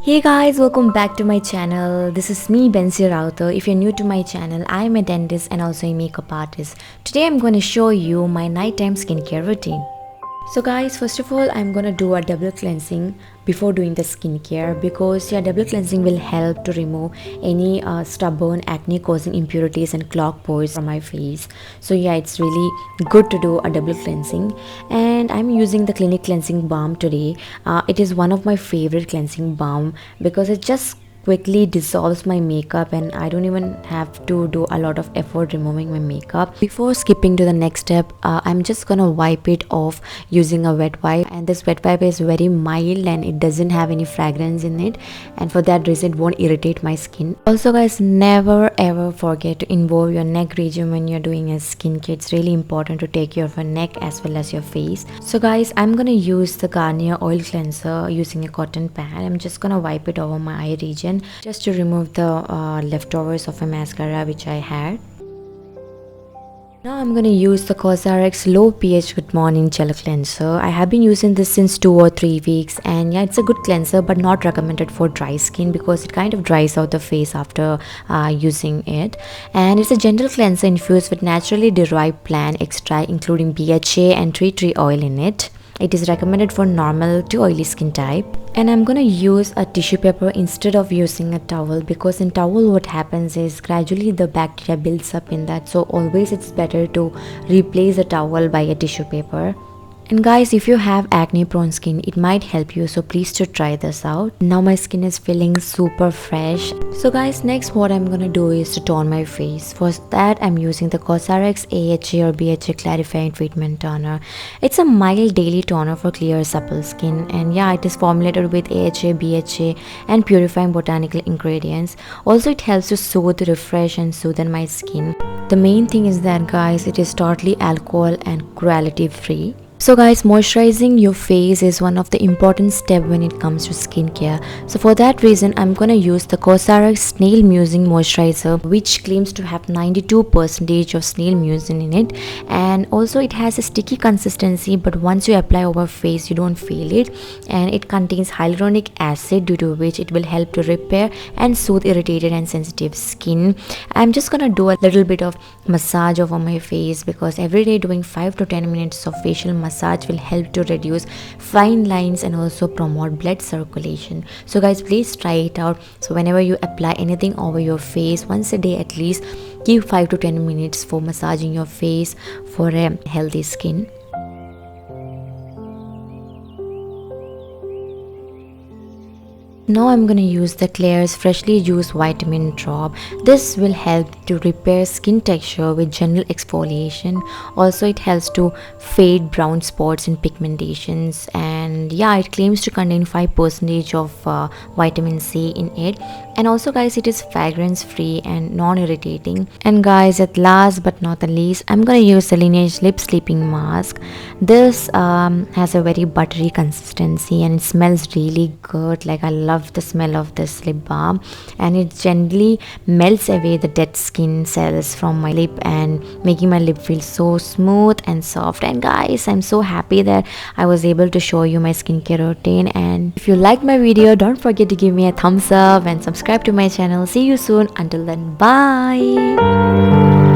Hey guys, welcome back to my channel. This is me, Bensi Router. If you're new to my channel, I am a dentist and also a makeup artist. Today I'm going to show you my nighttime skincare routine. So guys, first of all, I'm gonna do a double cleansing before doing the skincare because double cleansing will help to remove any stubborn acne causing impurities and clogged pores from my face. So it's really good to do a double cleansing, and I'm using the Clinique cleansing balm today. It is one of my favorite cleansing balm because it just quickly dissolves my makeup and I don't even have to do a lot of effort removing my makeup. Before skipping to the next step, I'm just gonna wipe it off using a wet wipe, and this wet wipe is very mild and it doesn't have any fragrance in it, and for that reason it won't irritate my skin. Also guys, never ever forget to involve your neck region when you're doing a skincare. It's really important to take care of your neck as well as your face. So guys, I'm gonna use the Garnier oil cleanser using a cotton pad. I'm just gonna wipe it over my eye region just to remove the leftovers of a mascara which I had. Now I'm going to use the COSRX low pH good morning gel cleanser. I have been using this since 2 or 3 weeks, and it's a good cleanser but not recommended for dry skin because it kind of dries out the face after using it. And it's a gentle cleanser infused with naturally derived plant extract including BHA and tree oil in it. It is recommended for normal to oily skin type. And I'm gonna use a tissue paper instead of using a towel because in towel what happens is gradually the bacteria builds up in that, so always it's better to replace a towel by a tissue paper. And guys, if you have acne prone skin, it might help you, so please to try this out. Now my skin is feeling super fresh. So guys, next what I'm gonna do is to tone my face. For that I'm using the COSRX AHA or BHA clarifying treatment toner. It's a mild daily toner for clear supple skin, and it is formulated with AHA, BHA and purifying botanical ingredients. Also it helps to soothe, refresh and soothe my skin. The main thing is that guys, it is totally alcohol and cruelty free. So guys, moisturizing your face is one of the important steps when it comes to skincare. So for that reason, I'm gonna use the COSRX Snail Mucin Moisturizer, which claims to have 92% of snail mucin in it, and also it has a sticky consistency, but once you apply over face you don't feel it, and it contains hyaluronic acid, due to which it will help to repair and soothe irritated and sensitive skin. I'm just gonna do a little bit of massage over my face because every day doing 5 to 10 minutes of facial massage will help to reduce fine lines and also promote blood circulation. So guys, please try it out. So whenever you apply anything over your face, once a day at least, give 5 to 10 minutes for massaging your face for a healthy skin. Now I'm going to use the Klairs freshly juiced vitamin drop. This will help to repair skin texture with gentle exfoliation. Also it helps to fade brown spots and pigmentations, and it claims to contain 5% of vitamin C in it. And also guys, it is fragrance free and non-irritating. And guys, at last but not the least, I'm going to use the LANEIGE lip sleeping mask. This has a very buttery consistency and it smells really good. Like, I love the smell of this lip balm, and it gently melts away the dead skin cells from my lip and making my lip feel so smooth and soft. And guys, I'm so happy that I was able to show you my skincare routine. And if you liked my video, don't forget to give me a thumbs up and subscribe to my channel. See you soon. Until then, bye.